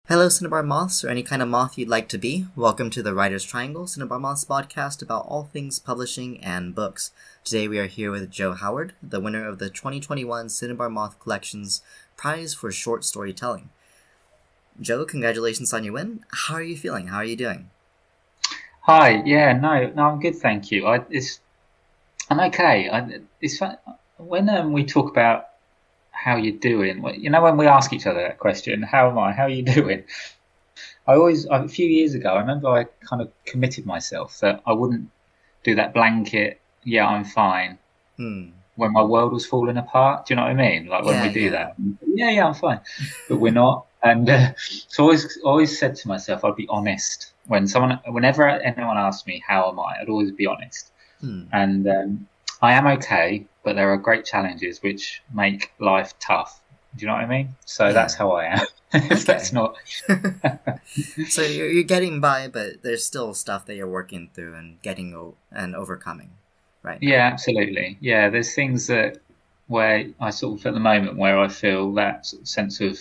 Hello, Cinnabar Moths, or any kind of moth you'd like to be. Welcome to the Writer's Triangle, Cinnabar Moths podcast about all things publishing and books. Today we are here with Joe Haward, the winner of the 2021 Cinnabar Moth Collection's prize for short storytelling. Joe, congratulations on your win. How are you feeling? How are you doing? Hi. Yeah. No. I'm good. Thank you. I'm okay. It's fun when we talk about how you're doing. When we ask each other that question, "How am I? How are you doing?" A few years ago, I remember I kind of committed myself that I wouldn't do that blanket. Yeah, I'm fine. When my world was falling apart, do you know what I mean? Like when we do Yeah. that. Yeah, I'm fine, but we're not. And so I always said to myself, I'd be honest whenever anyone asked me how am I, I'd always be honest. And I am okay, but there are great challenges which make life tough. Do you know what I mean? So that's Yeah. how I am. If that's Okay. not, So you're getting by, but there's still stuff that you're working through and and overcoming right now. yeah, absolutely. Yeah, there's things that where I sort of at the moment where I feel that sort of sense of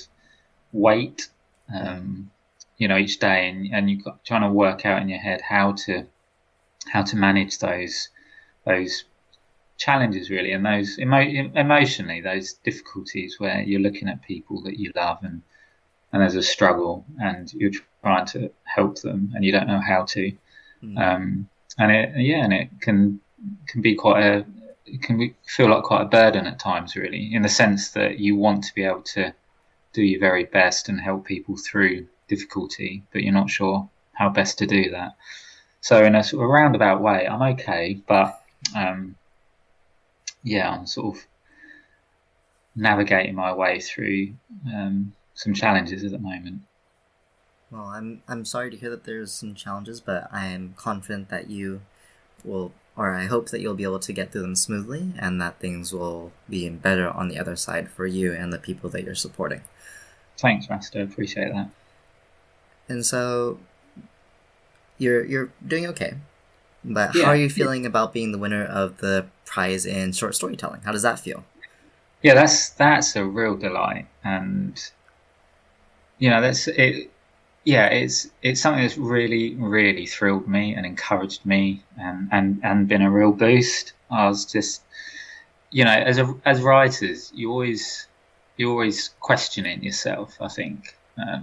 weight, um, each day, and you're trying to work out in your head how to manage those challenges really, and those emotionally those difficulties where you're looking at people that you love and there's a struggle and you're trying to help them and you don't know how to, Mm. um, and it can be feel like quite a burden at times really, in the sense that you want to be able to do your very best and help people through difficulty, but you're not sure how best to do that. So in a sort of roundabout way, I'm okay, but um, yeah, I'm sort of navigating my way through some challenges at the moment. Well, I'm sorry to hear that there's some challenges, but I am confident that you will, or I hope that you'll be able to get through them smoothly, and that things will be better on the other side for you and the people that you're supporting. Thanks, Master. Appreciate that. And so you're doing okay, but how are Yeah, you yeah, feeling about being the winner of the prize in short storytelling? How does that feel? yeah. That's a real delight, and that's it. Yeah, it's something that's really, really thrilled me and encouraged me, and been a real boost. I was just, as writers, you're always questioning yourself. I think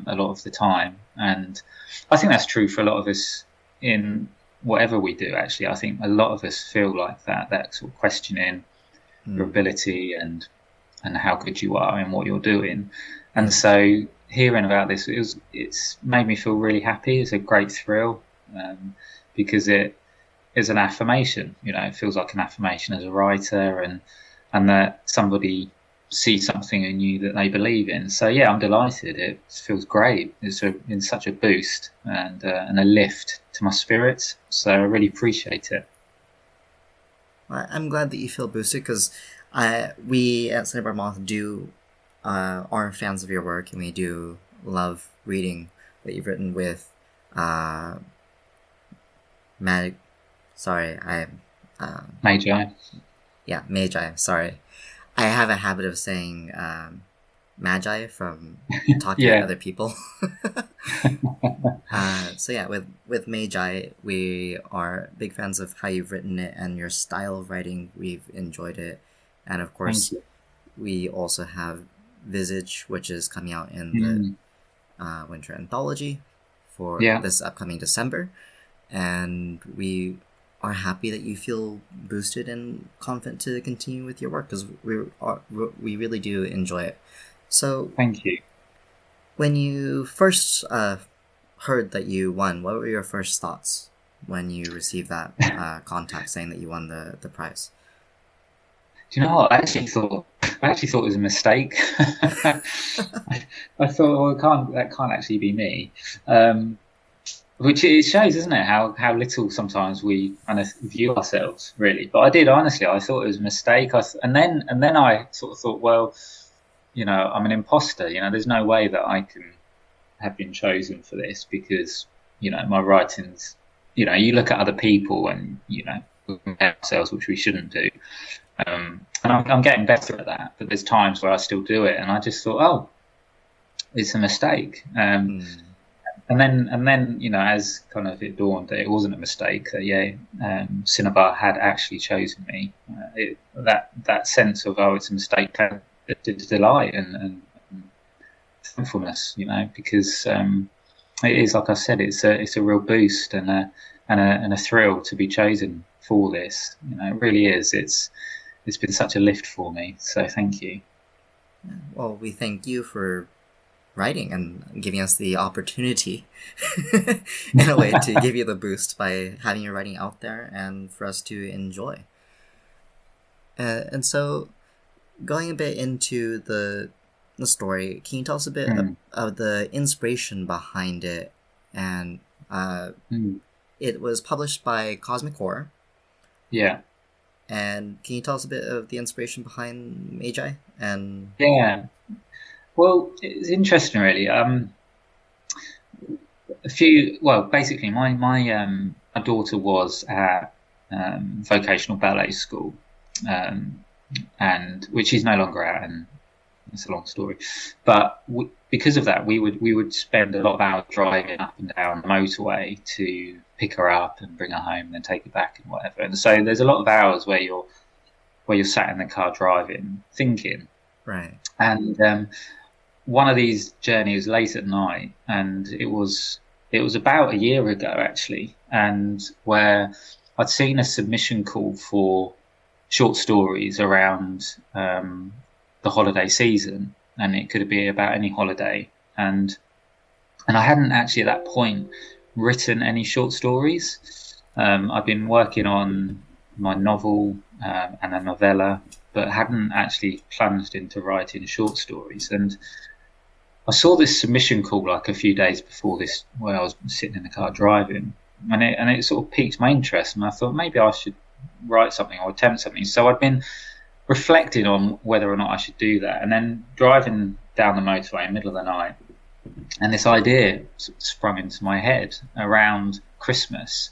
a lot of the time, and I think that's true for a lot of us in whatever we do. Actually, I think a lot of us feel like that sort of questioning your Mm. ability and how good you are in what you're doing. And Yeah. so hearing about this, it's made me feel really happy. It's a great thrill, because it is an affirmation. It feels like an affirmation as a writer, and that somebody sees something in you that they believe in. So yeah, I'm delighted. It feels great. In such a boost and a lift to my spirits. So I really appreciate it. I'm glad that you feel boosted because we at Cinnabar Moth are fans of your work, and we do love reading what you've written with uh, Mag. Sorry, Magi. yeah, Magi. Sorry, I have a habit of saying Magi from talking to Yeah. other people. So yeah, with Magi, we are big fans of how you've written it and your style of writing. We've enjoyed it, and of Thank course, you. we also have Visage, which is coming out in the Mm, winter anthology for yeah. this upcoming December, and we are happy that you feel boosted and confident to continue with your work because we really do enjoy it. So Thank you. when you first heard that you won, what were your first thoughts when you received that contact saying that you won the prize? Do you know what? I actually thought it was a mistake. I thought, well, that can't actually be me. Um, which it shows, isn't it, how little sometimes we kind of view ourselves, really. But I did honestly. I thought it was a mistake. And then I sort of thought, well, I'm an imposter. There's no way that I can have been chosen for this because my writings. You look at other people and we compare ourselves, which we shouldn't do. And I'm getting better at that, but there's times where I still do it, and I just thought, oh, it's a mistake. Mm. And then, as kind of it dawned that it wasn't a mistake, that Cinnabar had actually chosen me. That sense of, it's a mistake, to delight and thankfulness, because it is, like I said, it's a real boost and a thrill to be chosen for this. It really is. It's been such a lift for me. So thank you. Well, we thank you for writing and giving us the opportunity in a way to give you the boost by having your writing out there and for us to enjoy. And so going a bit into the story, can you tell us a bit of the inspiration behind it? And it was published by Cosmic Horror. Yeah. And can you tell us a bit of the inspiration behind Magi? And yeah, well, it's interesting, really. Basically, my daughter was at vocational ballet school, and which she's no longer at, and it's a long story. But because of that, we would spend a lot of hours driving up and down the motorway to pick her up and bring her home and then take her back and whatever. And so there's a lot of hours where you're sat in the car driving, thinking. Right. And one of these journeys late at night, and it was about a year ago actually, and where I'd seen a submission call for short stories around the holiday season, and it could be about any holiday, and I hadn't actually at that point written any short stories. I've been working on my novel and a novella, but hadn't actually plunged into writing short stories. And I saw this submission call like a few days before this, where I was sitting in the car driving, and it sort of piqued my interest, and I thought maybe I should write something or attempt something. So I'd been reflecting on whether or not I should do that, and then driving down the motorway in the middle of the night, and this idea sprung into my head around Christmas,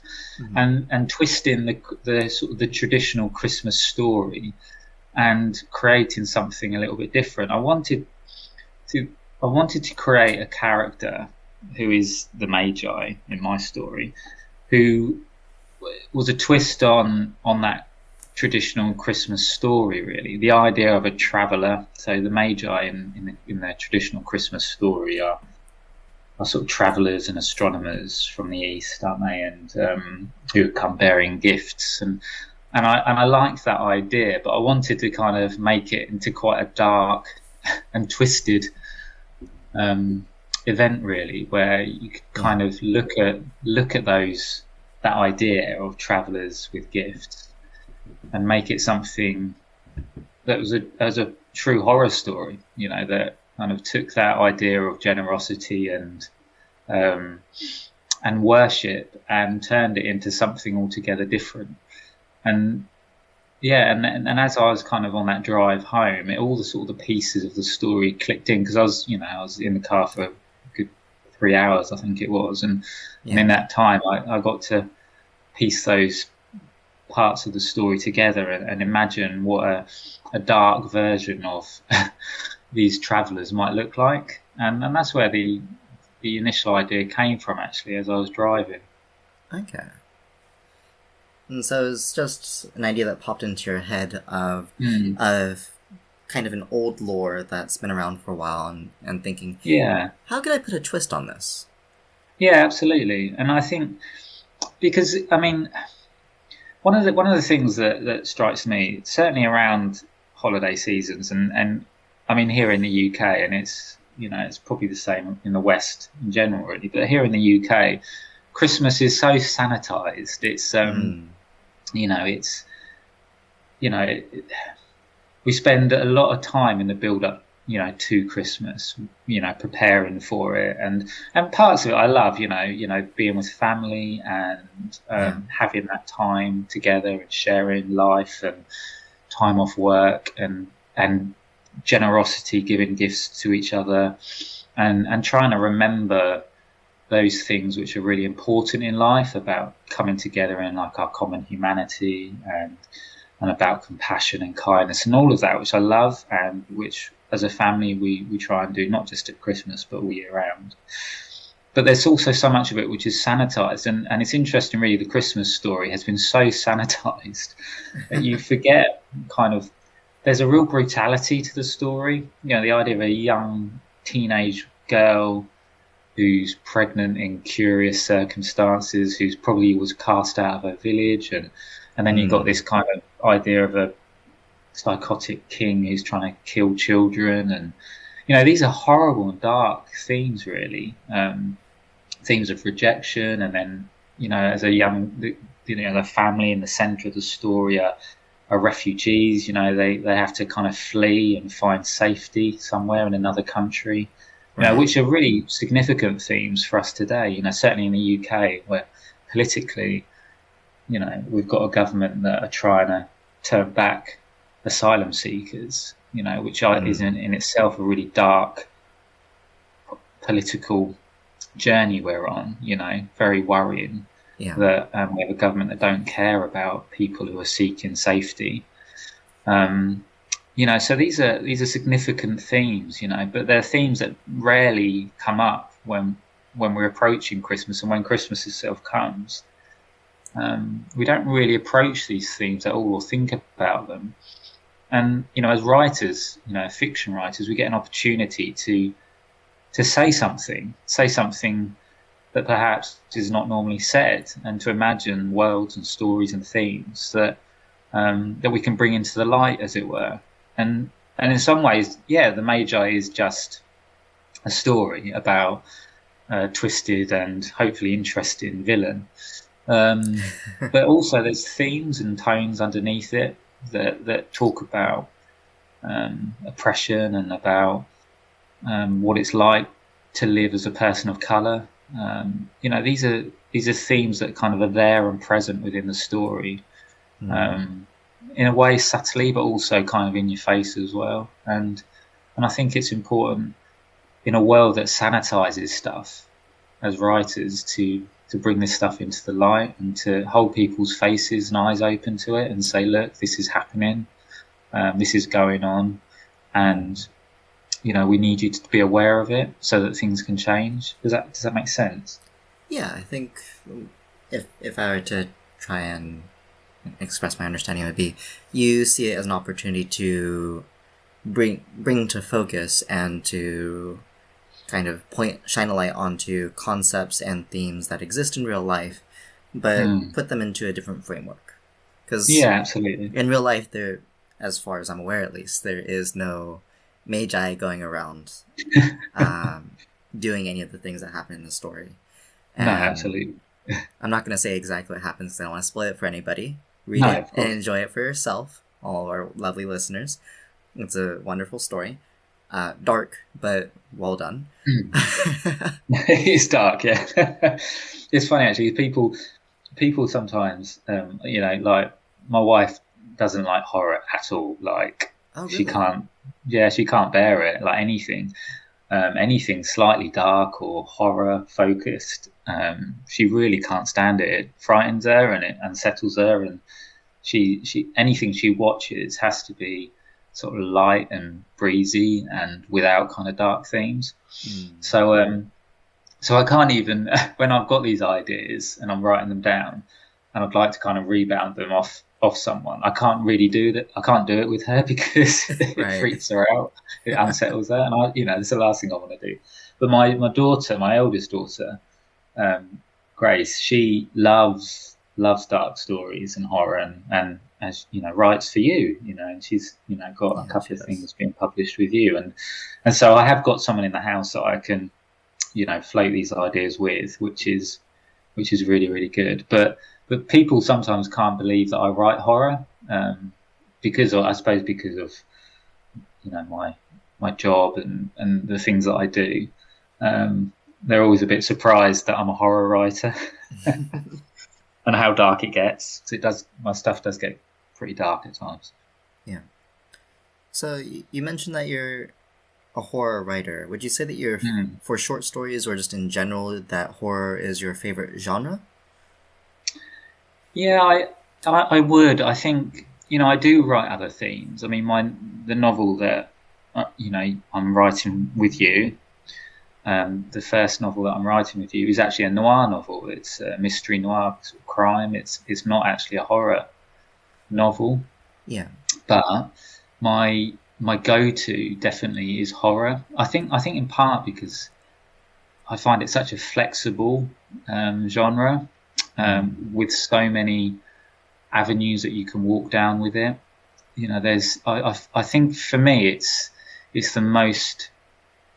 and twisting the sort of the traditional Christmas story and creating something a little bit different. I wanted to create a character who is the Magi in my story, who was a twist on that traditional Christmas story, really. The idea of a traveller. So the Magi in their traditional Christmas story are sort of travellers and astronomers from the east, aren't they? And who come bearing gifts. And I liked that idea, but I wanted to kind of make it into quite a dark and twisted event, really, where you could kind of look at that idea of travellers with gifts and make it something that was a true horror story, that kind of took that idea of generosity and worship and turned it into something altogether different. And as I was kind of on that drive home, all the pieces of the story clicked in, because I was in the car for a good 3 hours, I think it was, and in that time I got to piece those parts of the story together and imagine what a dark version of these travellers might look like, and that's where the initial idea came from, actually, as I was driving. Okay. And so it's just an idea that popped into your head of kind of an old lore that's been around for a while, and thinking, how could I put a twist on this? Yeah, absolutely. And I think, because one of the things that strikes me, certainly around holiday seasons, and here in the UK, and it's probably the same in the West in general, really, but here in the UK, Christmas is so sanitized. It's we spend a lot of time in the build up, to Christmas, preparing for it, and parts of it I love, being with family and having that time together and sharing life and time off work and generosity, giving gifts to each other, and trying to remember those things which are really important in life, about coming together in like our common humanity and about compassion and kindness and all of that, which I love, and which as a family we try and do, not just at Christmas but all year round. But there's also so much of it which is sanitized, and it's interesting really, the Christmas story has been so sanitized that you forget kind of there's a real brutality to the story. The idea of a young teenage girl who's pregnant in curious circumstances, who's probably was cast out of her village, and then you've got this kind of idea of a psychotic king who's trying to kill children, and these are horrible and dark themes, really. Themes of rejection, and then as a young, the family in the centre of the story are refugees. They have to kind of flee and find safety somewhere in another country. Which are really significant themes for us today. Certainly in the UK, where politically, we've got a government that are trying to turn back asylum seekers. Which is in itself a really dark political journey we're on. Very worrying. Yeah. That we have a government that don't care about people who are seeking safety. So these are significant themes, but they're themes that rarely come up when we're approaching Christmas, and when Christmas itself comes. We don't really approach these themes at all or think about them. And as writers, fiction writers, we get an opportunity to say something that perhaps is not normally said, and to imagine worlds and stories and themes that we can bring into the light, as it were. And in some ways, the Magi is just a story about a twisted and hopefully interesting villain. But also there's themes and tones underneath it that talk about oppression and about what it's like to live as a person of colour. These are themes that kind of are there and present within the story. In a way subtly, but also kind of in your face as well. And I think it's important in a world that sanitizes stuff, as writers, to bring this stuff into the light and to hold people's faces and eyes open to it and say, look, this is happening, this is going on, and we need you to be aware of it so that things can change. Does that make sense? Yeah, I think if I were to try and express my understanding, would be you see it as an opportunity to bring to focus and to kind of shine a light onto concepts and themes that exist in real life, but put them into a different framework. Because absolutely, in real life, there, as far as I'm aware at least, there is no Magi going around doing any of the things that happen in the story. And no, absolutely. I'm not going to say exactly what happens because I don't want to spoil it for anybody. Read it and enjoy it for yourself, all our lovely listeners. It's a wonderful story. Dark, but well done. It's dark, yeah. It's funny, actually. People sometimes, like my wife doesn't like horror at all. Like, really? she can't bear it. Like anything slightly dark or horror focused, she really can't stand it. It frightens her and it unsettles her, and she anything she watches has to be sort of light and breezy and without kind of dark themes. So I can't even when I've got these ideas and I'm writing them down and I'd like to kind of rebound them off someone, I can't really do that. I can't do it with her because it freaks her out, it unsettles her, and that's the last thing I want to do. But my daughter, my eldest daughter, Grace, she loves dark stories and horror, and as writes for you, and she's got a couple of things being published with you, and so I have got someone in the house that I can float these ideas with, which is really, really good. But people sometimes can't believe that I write horror, because of my job and the things that I do. They're always a bit surprised that I'm a horror writer and how dark it gets. My stuff does get pretty dark at times. Yeah. So you mentioned that you're a horror writer. Would you say that you're for short stories, or just in general, that horror is your favorite genre? Yeah, I would. I think I do write other themes. I mean, the novel that I'm writing with you. The first novel that I'm writing with you is actually a noir novel. It's a mystery noir sort of crime. It's not actually a horror novel. Yeah. But my go-to definitely is horror. I think in part because I find it such a flexible genre with so many avenues that you can walk down with it. I think for me it's the most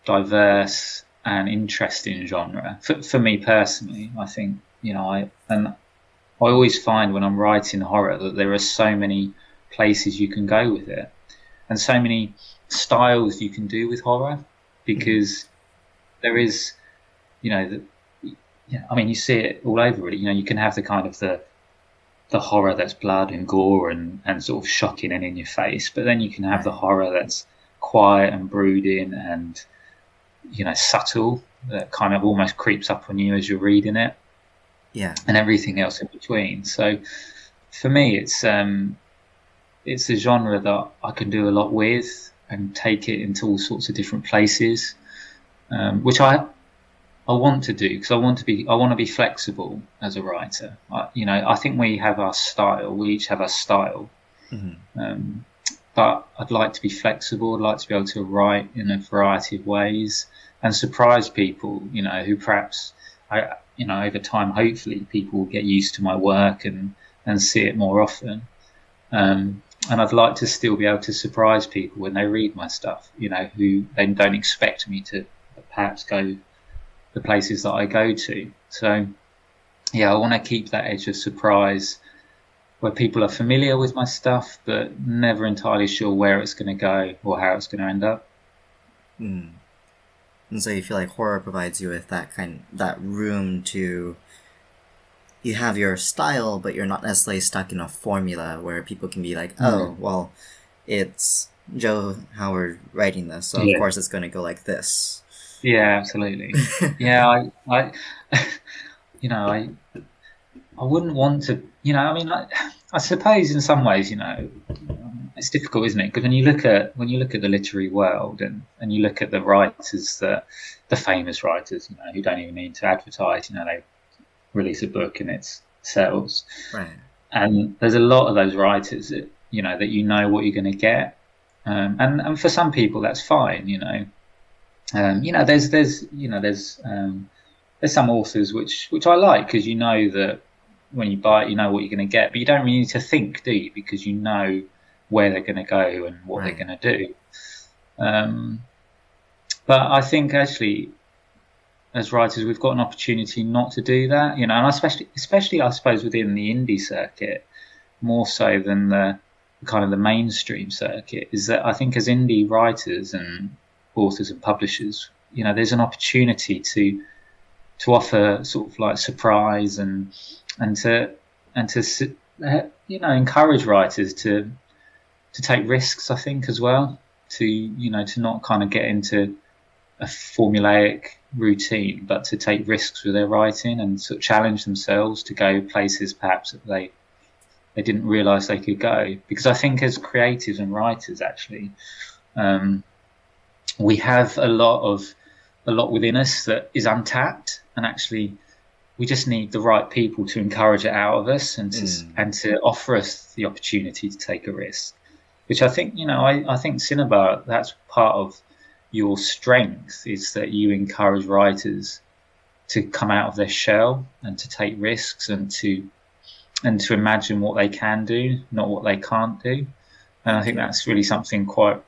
diverse and interesting genre for me personally. I think I always find when I'm writing horror that there are so many places you can go with it and so many styles you can do with horror, because there is you see it all over really. You can have the kind of the horror that's blood and gore and sort of shocking and in your face, but then you can have the horror that's quiet and brooding and subtle, that kind of almost creeps up on you as you're reading it, and everything else in between. So for me it's a genre that I can do a lot with and take it into all sorts of different places, which I want to do, because I want to be flexible as a writer. I think we have our style. We each have our style. But I'd like to be flexible. I'd like to be able to write in a variety of ways and surprise people, who perhaps, over time, hopefully people will get used to my work and see it more often. And I'd like to still be able to surprise people when they read my stuff, who they don't expect me to perhaps go the places that I go to. So, I want to keep that edge of surprise where people are familiar with my stuff but never entirely sure where it's going to go or how it's going to end up. And so you feel like horror provides you with that room to, you have your style, but you're not necessarily stuck in a formula where people can be like, oh, well, it's Joe Haward writing this, so of course it's going to go like this. Yeah, absolutely. I wouldn't want to, I suppose in some ways, it's difficult, isn't it? Because when you look at the literary world and you look at the writers, the famous writers, who don't even need to advertise, they release a book and it sells. Right. And there's a lot of those writers that, that what you're going to get. And for some people that's fine, there's some authors which I like, because that when you buy it, what you're going to get, but you don't really need to think, do you? Because you know where they're going to go and what they're going to do. But I think actually, as writers, we've got an opportunity not to do that, and especially I suppose within the indie circuit, more so than the kind of the mainstream circuit, is that I think as indie writers and authors and publishers, there's an opportunity to offer sort of like surprise and to encourage writers to take risks, I think, as well, to not kind of get into a formulaic routine, but to take risks with their writing and sort of challenge themselves to go places perhaps that they didn't realize they could go. Because I think as creatives and writers, actually, we have a lot within us that is untapped, and actually we just need the right people to encourage it out of us and to offer us the opportunity to take a risk, which I think, I think Cinnabar, that's part of your strength, is that you encourage writers to come out of their shell and to take risks and to imagine what they can do, not what they can't do. And I think that's really something quite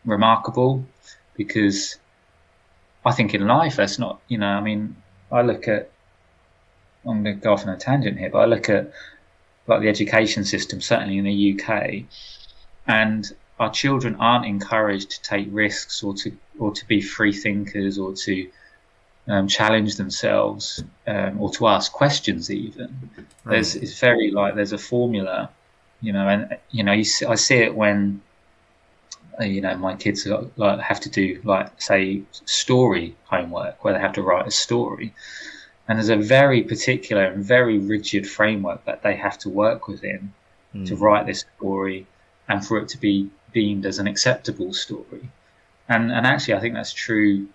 remarkable, because I think in life that's not, I look at, I'm going to go off on a tangent here, but I look at like the education system, certainly in the UK, and our children aren't encouraged to take risks or to be free thinkers or to challenge themselves or to ask questions even. It's very like there's a formula, and I see it when my kids have to do, like, say, story homework where they have to write a story, and there's a very particular and very rigid framework that they have to work within to write this story and for it to be deemed as an acceptable story. and actually I think that's true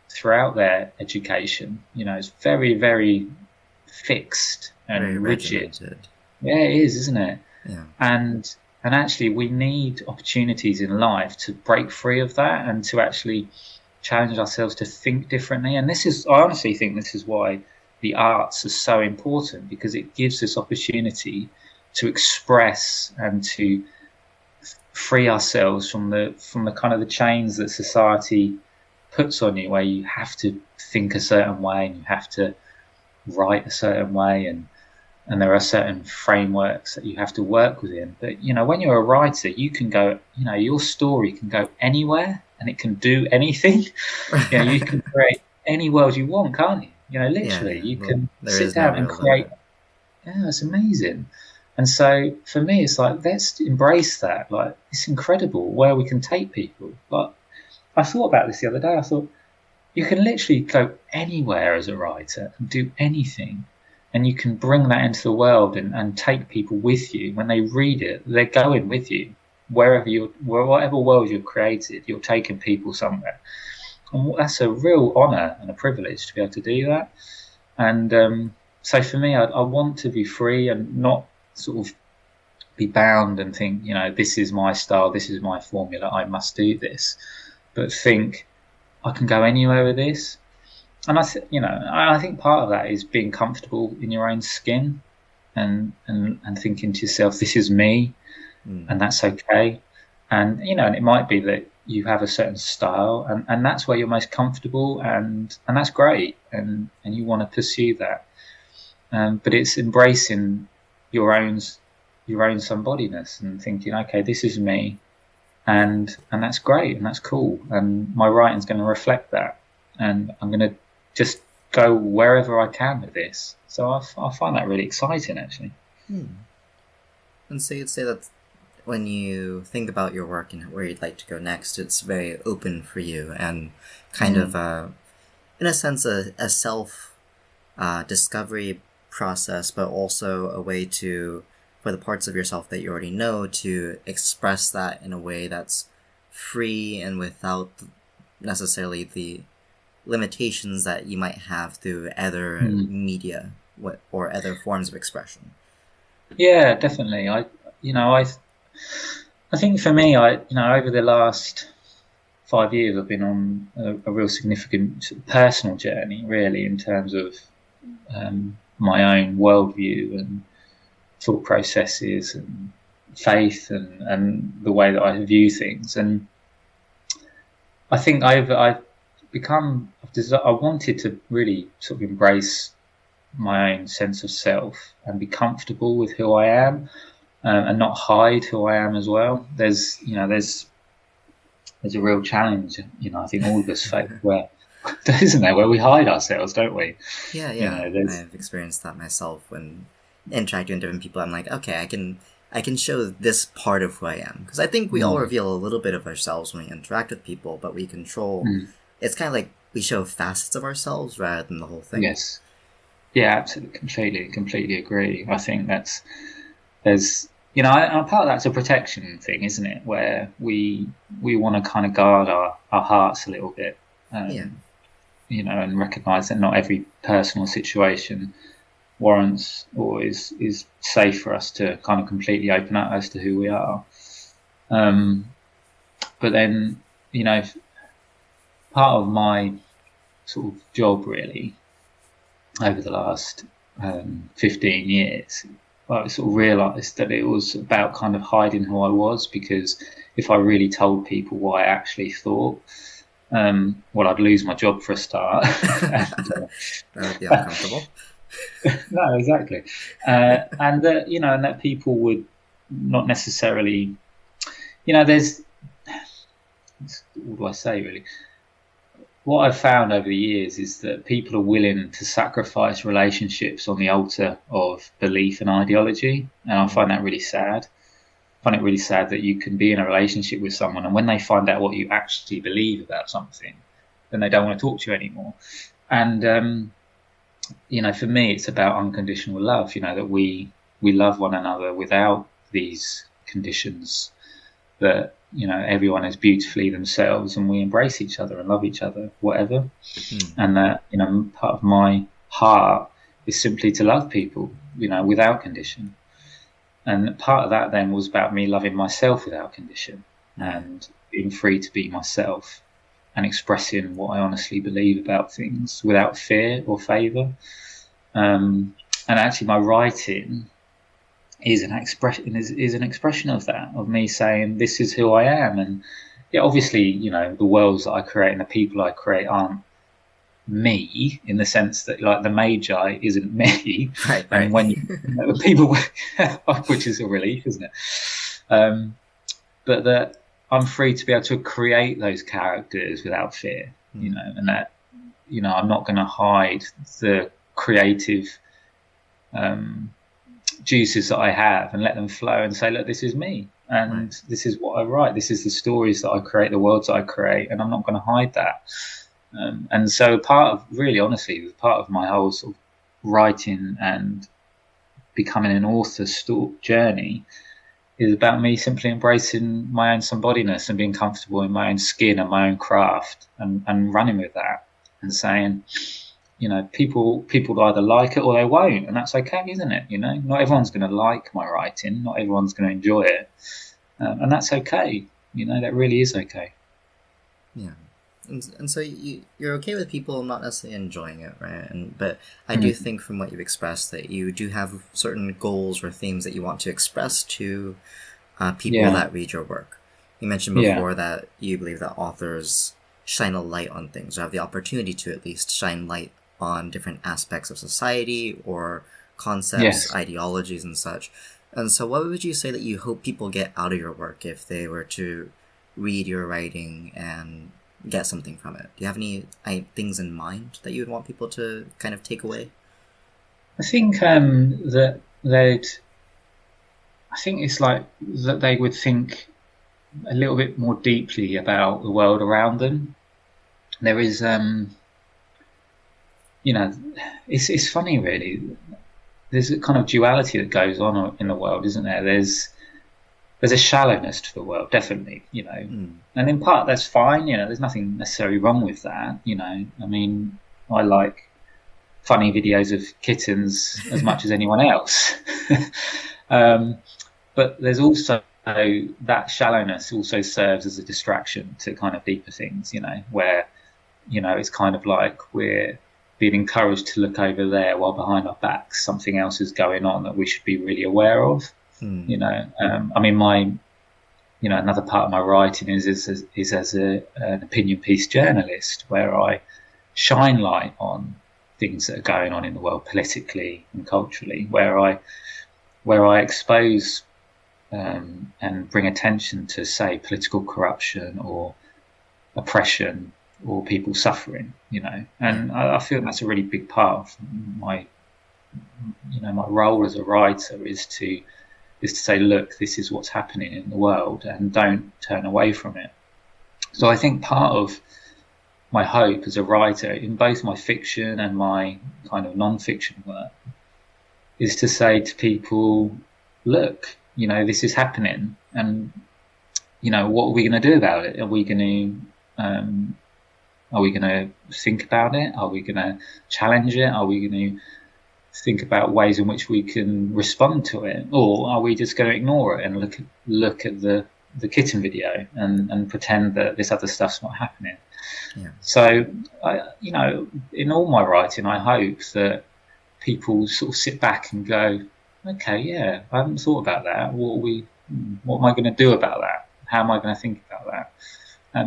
throughout their education. It's very, very fixed Very and rigid. regimented. Yeah, it is, isn't it? Yeah. And actually we need opportunities in life to break free of that and to actually challenge ourselves to think differently. And I honestly think this is why the arts are so important, because it gives us opportunity to express and to free ourselves from the kind of the chains that society puts on you, where you have to think a certain way and you have to write a certain way, and there are certain frameworks that you have to work within. But when you're a writer, you can go, your story can go anywhere and it can do anything. You can create any world you want, can't you? Literally, you can sit down and create. Yeah, it's amazing. And so for me, it's like, let's embrace that. Like, it's incredible where we can take people. Like, I thought about this the other day. I thought, you can literally go anywhere as a writer and do anything. And you can bring that into the world and take people with you. When they read it, they're going with you. Whatever world you've created, you're taking people somewhere. And that's a real honour and a privilege to be able to do that. And so for me, I want to be free and not sort of be bound and think, this is my style, this is my formula, I must do this. But think, I can go anywhere with this. And I think part of that is being comfortable in your own skin and thinking to yourself, this is me, and that's okay. And and it might be that you have a certain style, and that's where you're most comfortable, and that's great, and you want to pursue that. But it's embracing your own somebodiness and thinking, okay, this is me, and that's great, and that's cool, and my writing's going to reflect that, and I'm going to just go wherever I can with this. So I find that really exciting, actually. And so you'd say that when you think about your work and where you'd like to go next, it's very open for you and kind of, in a sense, a self discovery process, but also a way for the parts of yourself that you already know to express that in a way that's free and without necessarily the limitations that you might have through other media or other forms of expression. Yeah, definitely. I think for me, over the last 5 years, I've been on a real significant personal journey, really, in terms of my own worldview and thought processes and faith and the way that I view things. And I think I wanted to really sort of embrace my own sense of self and be comfortable with who I am, and not hide who I am as well. There's a real challenge, I think all of us face, where isn't there, where we hide ourselves, don't we? Yeah. I've experienced that myself when interacting with different people. I'm like, okay, I can show this part of who I am, because I think we all reveal a little bit of ourselves when we interact with people, but we control. It's kind of like we show facets of ourselves rather than the whole thing. Yes. Yeah, absolutely, completely agree. I think there's part of that's a protection thing, isn't it? Where we want to kind of guard our hearts a little bit, and recognise that not every personal situation warrants or is safe for us to kind of completely open up as to who we are. But then, part of my sort of job really over the last 15 years, I sort of realised that it was about kind of hiding who I was, because if I really told people what I actually thought, I'd lose my job for a start. That would be uncomfortable. No, exactly. And that people would not necessarily, there's, what do I say really? What I've found over the years is that people are willing to sacrifice relationships on the altar of belief and ideology, and I find that really sad. I find it really sad that you can be in a relationship with someone, and when they find out what you actually believe about something, then they don't want to talk to you anymore. And for me, it's about unconditional love. That we love one another without these conditions, that, you know, everyone is beautifully themselves and we embrace each other and love each other, whatever. And that, you know, part of my heart is simply to love people, you know, without condition. And part of that then was about me loving myself without condition and being free to be myself and expressing what I honestly believe about things without fear or favour. And actually my writing is an expression of that, of me saying this is who I am. And yeah, obviously, you know, the worlds that I create and the people I create aren't me, in the sense that, like, the Magi isn't me, right. And when you know, people, which is a relief, isn't it? But that I'm free to be able to create those characters without fear, you know, and that, you know, I'm not going to hide the creative juices that I have and let them flow and say, look, this is me, and this is what I write, this is the stories that I create, the worlds that I create, and I'm not going to hide that. And so part of, really honestly, part of my whole sort of writing and becoming an author journey is about me simply embracing my own somebodyness and being comfortable in my own skin and my own craft, and running with that and saying, you know, people either like it or they won't, and that's okay, isn't it? You know, not everyone's going to like my writing, not everyone's going to enjoy it, and that's okay. You know, that really is okay. Yeah. And so you're okay with people not necessarily enjoying it, right? But I do think from what you've expressed that you do have certain goals or themes that you want to express to people that read your work. You mentioned before that you believe that authors shine a light on things, or have the opportunity to at least shine light on different aspects of society or concepts, ideologies, and such. And so what would you say that you hope people get out of your work if they were to read your writing and get something from it? Do you have any things in mind that you would want people to kind of take away? I think that I think it's like that they would think a little bit more deeply about the world around them. There is, you know, it's funny really. There's a kind of duality that goes on in the world, isn't there? There's a shallowness to the world, definitely, you know, and in part that's fine, you know, there's nothing necessarily wrong with that, you know. I mean, I like funny videos of kittens as much as anyone else. But there's also that shallowness also serves as a distraction to kind of deeper things, you know, where, you know, it's kind of like we're being encouraged to look over there while behind our backs something else is going on that we should be really aware of. You know, I mean, you know, another part of my writing is as an opinion piece journalist, where I shine light on things that are going on in the world politically and culturally, where I expose and bring attention to, say, political corruption or oppression or people suffering, you know. And I feel that's a really big part of my, you know, my role as a writer is to say, look, this is what's happening in the world, and don't turn away from it. So I think part of my hope as a writer, in both my fiction and my kind of non-fiction work, is to say to people, look, you know, this is happening, and, you know, what are we going to do about it? Are we going to think about it? Are we going to challenge it? Are we going to think about ways in which we can respond to it, or are we just going to ignore it and look at the kitten video and pretend that this other stuff's not happening? So you know, in all my writing, I hope that people sort of sit back and go, okay, yeah, I haven't thought about that. What am I going to do about that? How am I going to think about that?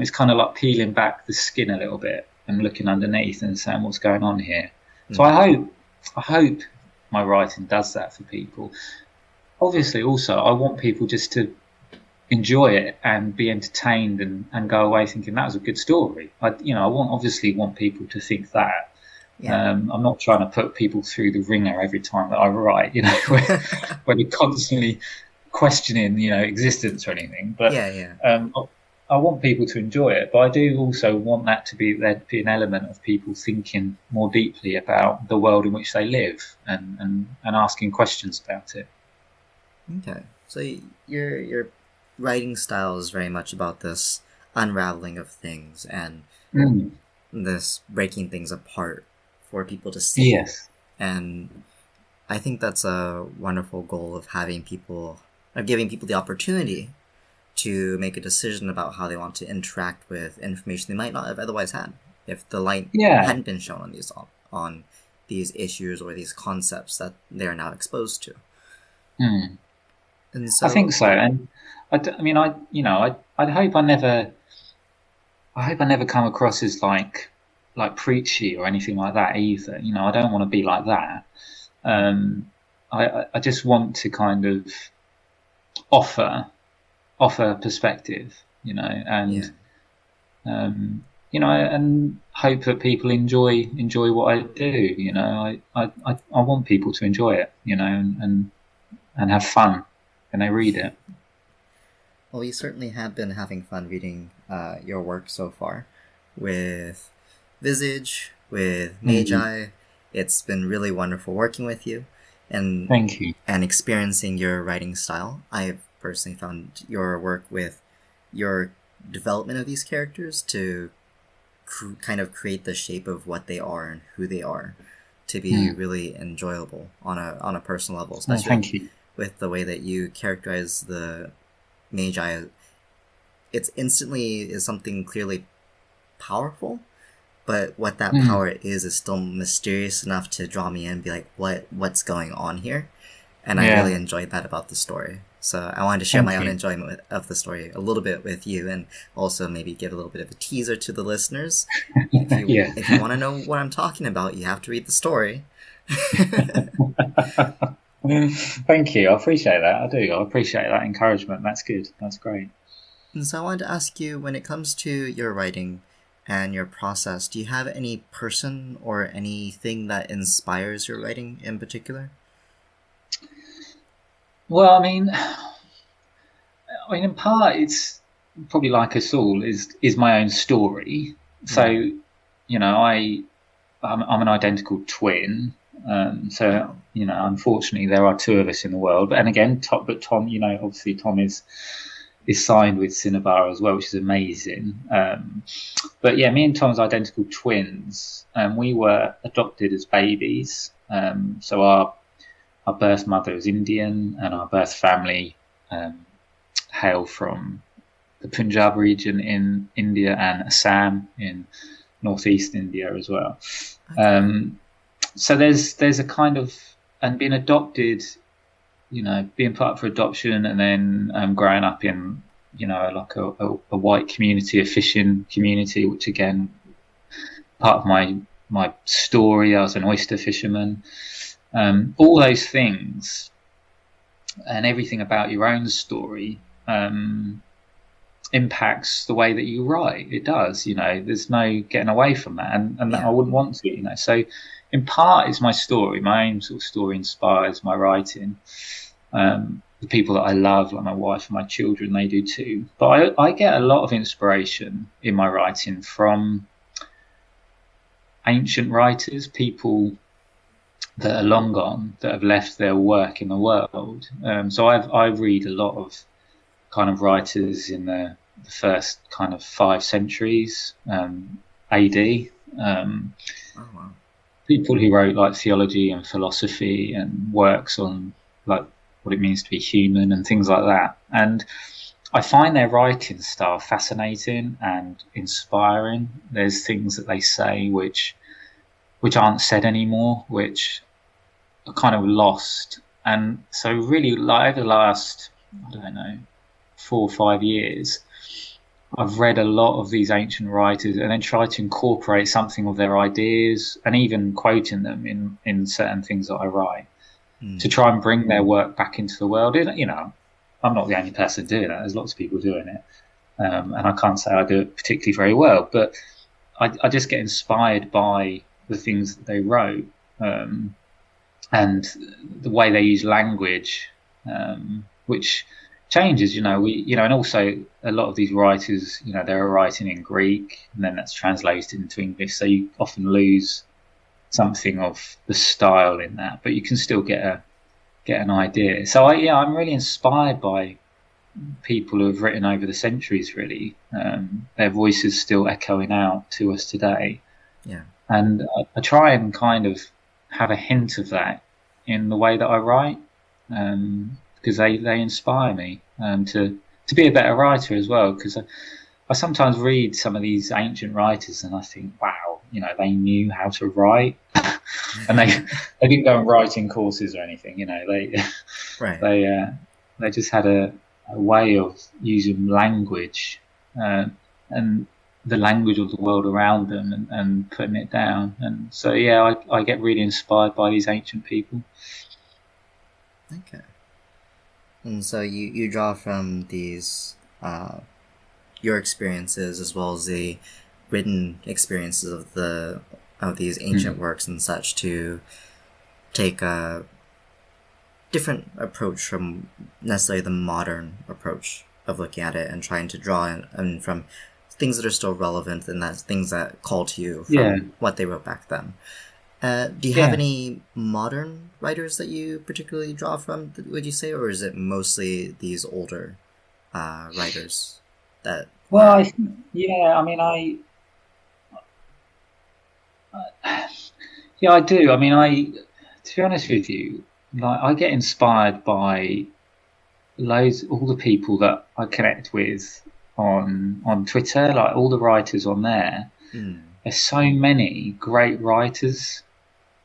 It's kind of like peeling back the skin a little bit and looking underneath and saying, what's going on here? So I hope my writing does that for people. Obviously, also, I want people just to enjoy it and be entertained and go away thinking that was a good story. I obviously want people to think that. I'm not trying to put people through the ringer every time that I write, you know, where they're constantly questioning, you know, existence or anything. But I want people to enjoy it, but I do also want that to be an element of people thinking more deeply about the world in which they live and asking questions about it. Okay, so you're writing style is very much about this unraveling of things and Mm. this breaking things apart for people to see. Yes. And I think that's a wonderful goal of having people, of giving people the opportunity to make a decision about how they want to interact with information they might not have otherwise had if the light Yeah. hadn't been shown on these issues or these concepts that they are now exposed to. Mm. And so I think so, and I mean, I hope I never come across as like preachy or anything like that either. You know, I don't want to be like that. I just want to kind of offer perspective, you know, and and hope that people enjoy what I do. You know, I want people to enjoy it, you know, and have fun when they read it. Well, you certainly have been having fun reading your work so far with Visage, with Magi. It's been really wonderful working with you, and Thank you. and experiencing your writing style. I've personally found your work with your development of these characters to kind of create the shape of what they are and who they are to be really enjoyable on a personal level, especially Thank you. with the way that you characterize the Magi. It's instantly is something clearly powerful, but what that power is still mysterious enough to draw me in and be like, what's going on here? And I really enjoyed that about the story. So I wanted to share my own enjoyment of the story a little bit with you, and also maybe give a little bit of a teaser to the listeners. If you want to know what I'm talking about, you have to read the story. Thank you. I appreciate that. I do. I appreciate that encouragement. That's good. That's great. And so I wanted to ask you, when it comes to your writing and your process, do you have any person or anything that inspires your writing in particular? Well, I mean, in part, it's probably like us all is my own story. So, you know, I'm an identical twin. So, you know, unfortunately, there are two of us in the world. And again, Tom, you know, obviously Tom is signed with Cinnabar as well, which is amazing. But yeah, me and Tom's identical twins. We were adopted as babies. So our birth mother is Indian, and our birth family hail from the Punjab region in India and Assam in northeast India as well. So there's a kind of, and being adopted, you know, being put up for adoption, and then growing up in, you know, like a white community, a fishing community, which again, part of my story, I was an oyster fisherman. All those things and everything about your own story impacts the way that you write. It does, you know, there's no getting away from that, and I wouldn't want to, you know. So in part it's my story, my own sort of story inspires my writing. The people that I love, like my wife and my children, they do too. But I get a lot of inspiration in my writing from ancient writers, people that are long gone, that have left their work in the world. So I read a lot of kind of writers in the first kind of 5 centuries AD. People who wrote like theology and philosophy and works on like what it means to be human and things like that. And I find their writing style fascinating and inspiring. There's things that they say which aren't said anymore, which are kind of lost. And so really, like over the last, I don't know, 4 or 5 years, I've read a lot of these ancient writers and then tried to incorporate something of their ideas, and even quoting them in certain things that I write, to try and bring their work back into the world. You know, I'm not the only person doing that. There's lots of people doing it. And I can't say I do it particularly very well, but I just get inspired by the things that they wrote, and the way they use language, which changes, you know. And also a lot of these writers, you know, they're writing in Greek, and then that's translated into English, so you often lose something of the style in that, but you can still get an idea. So I'm really inspired by people who have written over the centuries, really. Their voices still echoing out to us today. Yeah. And I try and kind of have a hint of that in the way that I write, because they inspire me to be a better writer as well. Because I sometimes read some of these ancient writers and I think, wow, they knew how to write, and they didn't go on writing courses or anything. Right. They just had a way of using language, and the language of the world around them, and putting it down. And so, yeah, I get really inspired by these ancient people. Okay. And so you draw from these your experiences as well as the written experiences of these ancient works and such to take a different approach from necessarily the modern approach of looking at it and trying to draw in from things that are still relevant and that's things that call to you from what they wrote back then. Do you have any modern writers that you particularly draw from, would you say, or is it mostly these older writers that... Well, I do. I mean, to be honest with you, like, I get inspired by all the people that I connect with on Twitter, like all the writers on there. There's so many great writers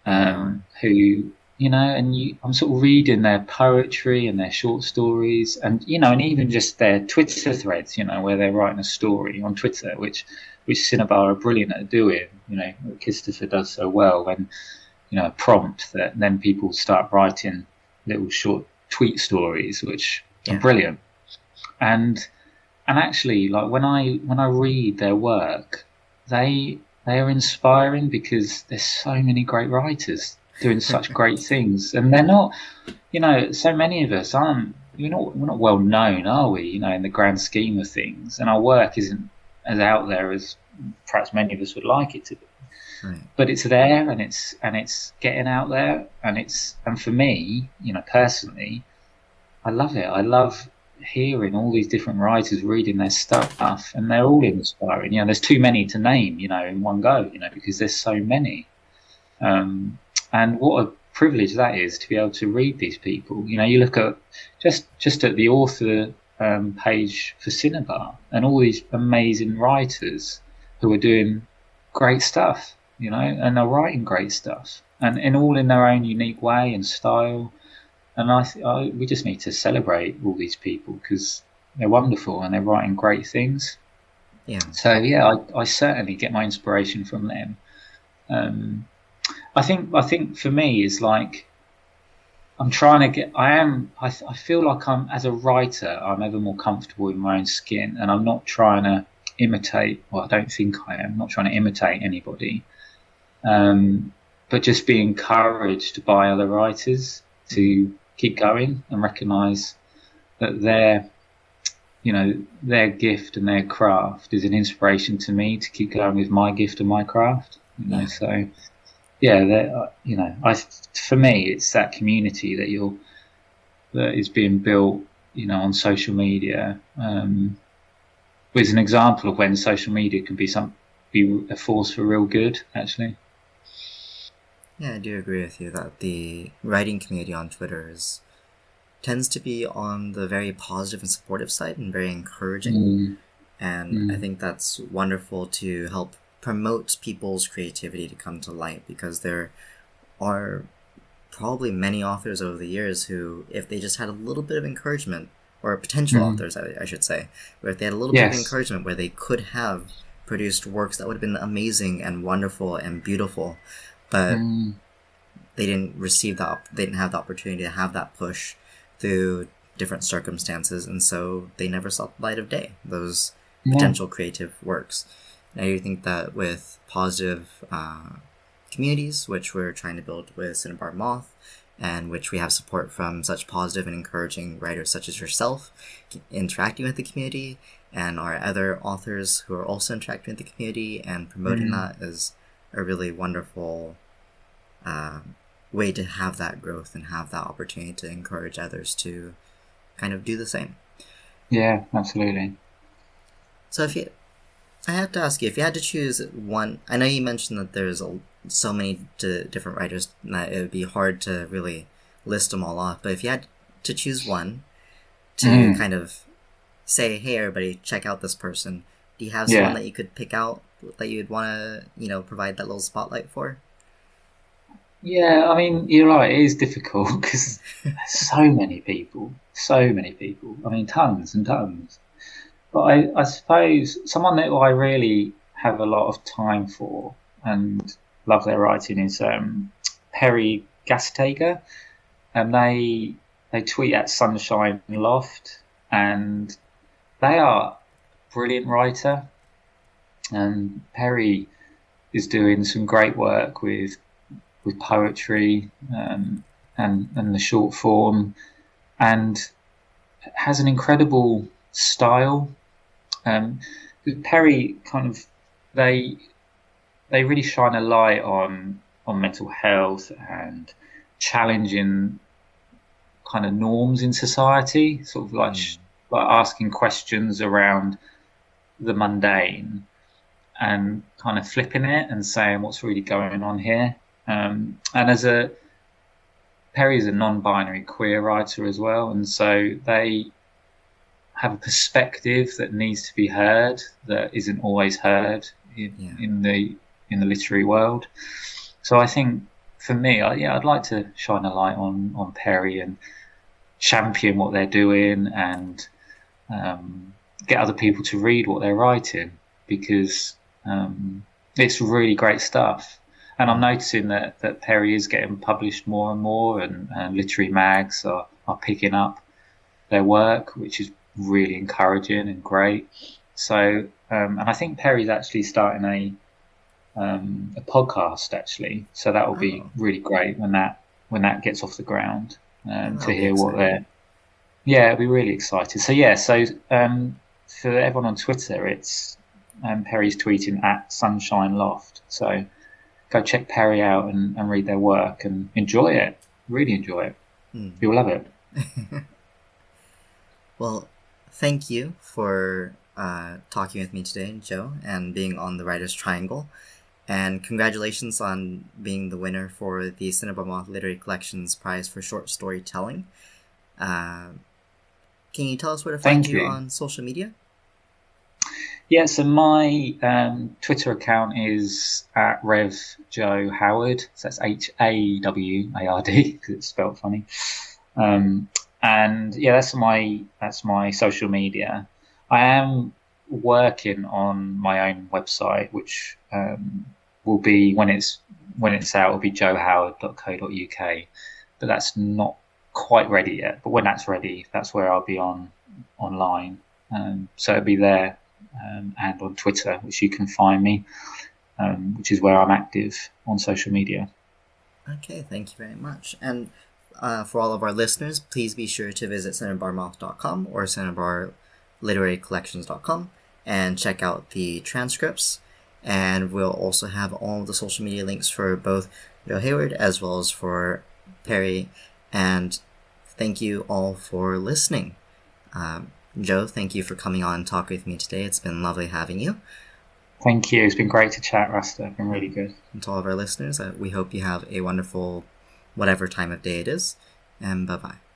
who, I'm sort of reading their poetry and their short stories, and and even just their Twitter threads, where they're writing a story on Twitter, which Cinnabar are brilliant at doing. Christopher does so well when a prompt that then people start writing little short tweet stories, which are brilliant. And actually, like when I read their work, they are inspiring because there's so many great writers doing such great things, and they're not, so many of us aren't. We're not well known, are we? In the grand scheme of things, and our work isn't as out there as perhaps many of us would like it to be. Right. But it's there, and it's getting out there, and for me, personally, I love it. I love hearing all these different writers reading their stuff, and they're all inspiring. There's too many to name, in one go, because there's so many. And what a privilege that is to be able to read these people. You look at just at the author page for Cinnabar, and all these amazing writers who are doing great stuff, and are writing great stuff, and all in their own unique way and style. And we just need to celebrate all these people because they're wonderful and they're writing great things. Yeah. So I certainly get my inspiration from them. I think for me is like I'm trying to get. I feel like as a writer, I'm ever more comfortable in my own skin, and I'm not trying to imitate. Well, I don't think I am. I'm not trying to imitate anybody, but just be encouraged by other writers to keep going and recognise that their gift and their craft is an inspiration to me to keep going with my gift and my craft. So. Yeah, for me, it's that community that is being built, on social media. With an example of when social media can be a force for real good, actually. Yeah, I do agree with you that the writing community on Twitter tends to be on the very positive and supportive side and very encouraging. And I think that's wonderful to help promote people's creativity to come to light, because there are probably many authors over the years who, if they just had a little bit of encouragement, or potential authors, I should say, where if they had a little bit of encouragement where they could have produced works that would have been amazing and wonderful and beautiful, but they didn't receive that, they didn't have the opportunity to have that push through different circumstances, and so they never saw the light of day, those potential creative works. Now you think that with positive communities, which we're trying to build with Cinnabar Moth, and which we have support from such positive and encouraging writers such as yourself, interacting with the community, and our other authors who are also interacting with the community and promoting that is a really wonderful way to have that growth and have that opportunity to encourage others to kind of do the same. Yeah, absolutely. So I have to ask you, if you had to choose one, I know you mentioned that there's so many different writers that it would be hard to really list them all off, but if you had to choose one to Mm, kind of say, hey, everybody, check out this person, do you have someone yeah. that you could pick out that you'd want to, provide that little spotlight for? Yeah, I mean, you're right, it is difficult because there's so many people. I mean, tons and tons. But I suppose someone that I really have a lot of time for and love their writing is Perry Gastager, and they tweet at Sunshine Loft, and they are a brilliant writer. And Perry is doing some great work with poetry, and the short form, and has an incredible style. Um, Perry kind of they they really shine a light on mental health and challenging kind of norms in society, sort of like asking questions around the mundane and kind of flipping it and saying what's really going on here. And as a Perry's a non-binary queer writer as well, and so they have a perspective that needs to be heard that isn't always heard Yeah. in the literary world. So I think for me, I'd like to shine a light on Perry and champion what they're doing, and get other people to read what they're writing, because it's really great stuff. And I'm noticing that Perry is getting published more and more, and literary mags are picking up their work, which is really encouraging and great. So, and I think Perry's actually starting a podcast actually. So that will be Oh, really great when that gets off the ground, that'll to be hear what exciting. they're. Yeah, it'll be really excited. So yeah, so for everyone on Twitter, it's Perry's tweeting at Sunshine Loft. So go check Perry out and read their work and enjoy it. Really enjoy it. Hmm. You'll love it. Well, thank you for talking with me today, Joe, and being on the Writer's Triangle. And congratulations on being the winner for the Cinnabar Moth Literary Collection's prize for short storytelling. Uh, can you tell us where to find Thank you you. on social media? Yeah, so my Twitter account is at Rev Joe Howard. So that's HAWARD because it's spelled funny. Um, and yeah, that's my social media. I am working on my own website, which will be when it's out, will be joehoward.co.uk. But that's not quite ready yet. But when that's ready, that's where I'll be online. So it'll be there, and on Twitter, which you can find me, which is where I'm active on social media. Okay, thank you very much. And for all of our listeners, please be sure to visit cinnabarmoth.com or cinnabarliterarycollections.com and check out the transcripts. And we'll also have all of the social media links for both Joe Hayward as well as for Perry. And thank you all for listening. Joe, thank you for coming on and talking with me today. It's been lovely having you. Thank you. It's been great to chat, Rasta. It's been really good. And to all of our listeners, we hope you have a wonderful whatever time of day it is. And bye bye.